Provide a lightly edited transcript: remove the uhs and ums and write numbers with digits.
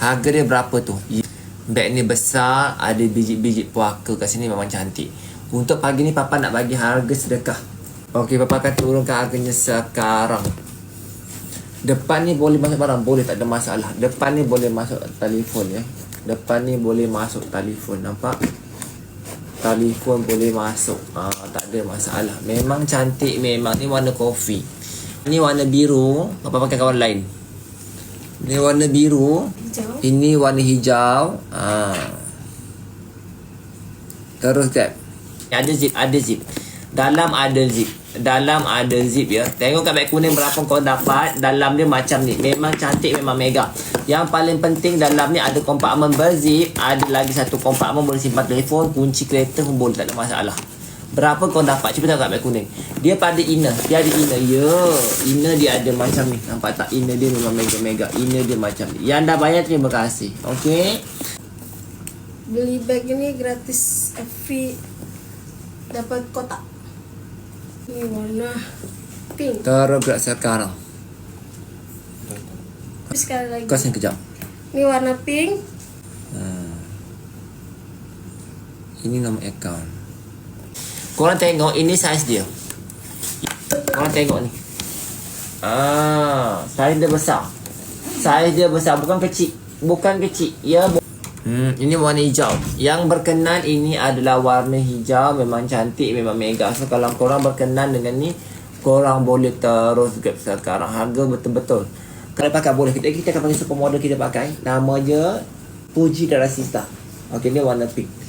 Harga dia berapa tu? Beg ni besar, ada biji-biji puaka kat sini, memang cantik. Untuk pagi ni Papa nak bagi harga sedekah. Okey, Papa akan turunkan harganya sekarang. Depan ni boleh masuk barang, boleh, tak ada masalah. Depan ni boleh masuk telefon ya. Depan ni boleh masuk telefon, nampak? Telefon boleh masuk. Tak ada masalah. Memang cantik, memang. Ni warna kopi. Ni warna biru, Papa pakai kawan lain. Ni warna biru. Hijau. Ini warna hijau. Terus Dad. Ada zip, ada zip. Dalam ada zip. Dalam ada zip ya. Tengok kat beg kuning berapa kau dapat. Dalam dia macam ni. Memang cantik, memang mega. Yang paling penting dalam ni ada kompartmen berzip. Ada lagi satu kompartmen boleh simpan telefon, kunci kereta pun boleh, tak ada masalah. Berapa kau dapat? Cuba tengok kat beg kuning. Dia pada inner. Dia ada inner. Ya. Inner dia ada macam ni. Nampak tak? Inner dia memang mega-mega. Inner dia macam ni. Yang dah bayar terima kasih. Okey. Beli bag ini gratis free. Dapat kotak. Ini warna pink. Terus gerak sekarang. Sekali lagi. Kau sini kejap. Ini warna pink. Ini nombor akaun. Korang tengok ini saiz dia. Korang tengok ni. Saiz dia besar. Saiz dia besar, bukan kecil. Bukan kecil. Ya. Ini warna hijau. Yang berkenan ini adalah warna hijau. Memang cantik, memang mega. So kalau korang berkenan dengan ni, korang boleh terus grab sekarang. Harga betul-betul. Kalau pakai boleh. Kita akan panggil supermodel kita pakai. Nama je Puji Darasista. Okey, ni warna pink.